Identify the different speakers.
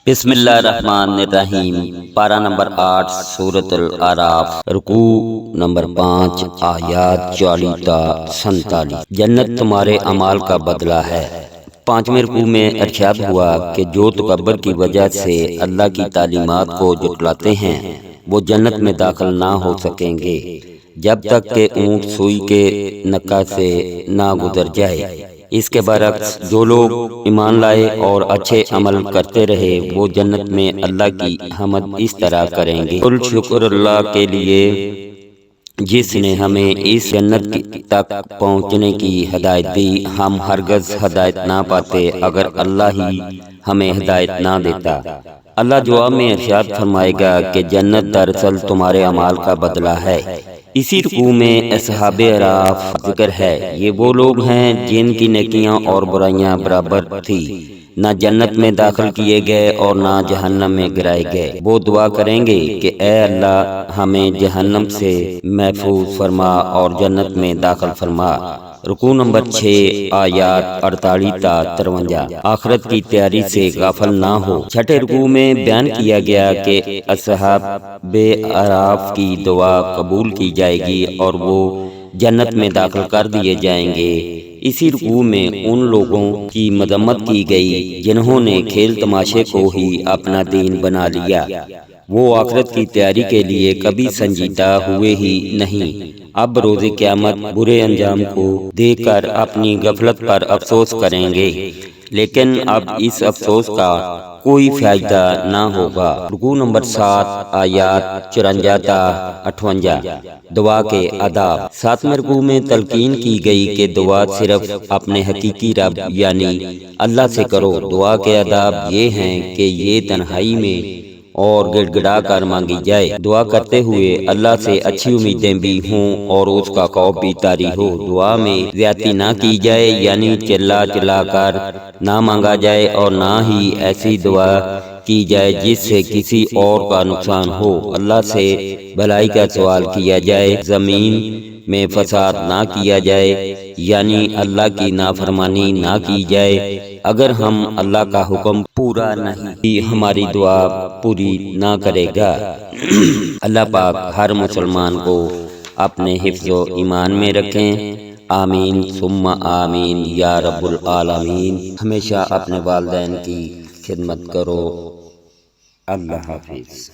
Speaker 1: بسم اللہ الرحمن الرحیم۔ پارہ نمبر 8 سورۃ الاعراف، رکوع نمبر 5، آیات 40 تا 47۔ جنت تمہارے اعمال کا بدلہ ہے۔ 5ویں رکوع میں ارشاد ہوا کہ جو تکبر کی وجہ سے اللہ کی تعلیمات کو جھٹلاتے ہیں وہ جنت میں داخل نہ ہو سکیں گے جب تک کہ اونٹ سوئی کے نکا سے نہ گزر جائے۔ اس کے برعکس جو لوگ ایمان لائے اور اچھے عمل کرتے رہے وہ جنت میں اللہ کی حمد اس طرح کریں گے: کل شکر اللہ کے لیے جس نے ہمیں اس جنت تک پہنچنے کی ہدایت دی۔ ہم ہرگز ہدایت نہ پاتے اگر اللہ ہی ہمیں ہدایت نہ دیتا۔ اللہ جواب میں ارشاد فرمائے گا کہ جنت دراصل تمہارے اعمال کا بدلہ ہے۔ اسی رکوع میں اصحاب اعراف ذکر ہے۔ یہ وہ لوگ ہیں جن کی نیکیاں اور برائیاں برابر تھی، نہ جنت میں داخل کیے گئے اور نہ جہنم میں گرائے گئے۔ وہ دعا کریں گے کہ اے اللہ ہمیں جہنم سے محفوظ فرما اور جنت میں داخل فرما۔ رکوع نمبر 6، آیات 48 تا 53۔ آخرت کی تیاری سے غافل نہ ہو۔ 6 رکوع میں بیان کیا گیا کہ اصحاب اعراف کی دعا قبول کی جائے گی اور وہ جنت میں داخل کر دیے جائیں گے۔ اسی رکوع میں ان لوگوں کی مذمت کی گئی جنہوں نے کھیل تماشے کو ہی اپنا دین بنا لیا۔ وہ آخرت کی تیاری کے لیے کبھی سنجیدہ ہوئے ہی نہیں۔ اب روز قیامت برے انجام کو دیکھ کر اپنی غفلت پر افسوس کریں گے، لیکن اب اس افسوس کا کوئی فائدہ نہ ہوگا۔ رکوع نمبر 7، آیات 54 تا 58۔ دعا کے آداب۔ 7ویں رکوع میں تلقین کی گئی کہ دعا صرف اپنے حقیقی رب یعنی اللہ سے کرو۔ دعا کے آداب یہ ہیں کہ یہ تنہائی میں اور گڑ گڑا کر مانگی جائے۔ دعا کرتے ہوئے اللہ سے اچھی امیدیں بھی ہوں اور اس کا خوف بھی طاری ہو۔ دعا میں زیادتی نہ کی جائے یعنی چلا چلا کر نہ مانگا جائے اور نہ ہی ایسی دعا کی جائے جس سے کسی اور کا نقصان ہو۔ اللہ سے بھلائی کا سوال کیا جائے۔ زمین میں فساد نہ کیا جائے یعنی اللہ کی نافرمانی نہ کی جائے۔ اگر ہم اللہ کا حکم پورا نہیں ہماری دعا پوری نہ کرے گا۔ اللہ پاک ہر مسلمان کو اپنے حفظ و ایمان میں رکھیں۔ آمین ثم آمین یا رب العالمین۔ ہمیشہ اپنے والدین کی خدمت کرو۔ اللہ حافظ۔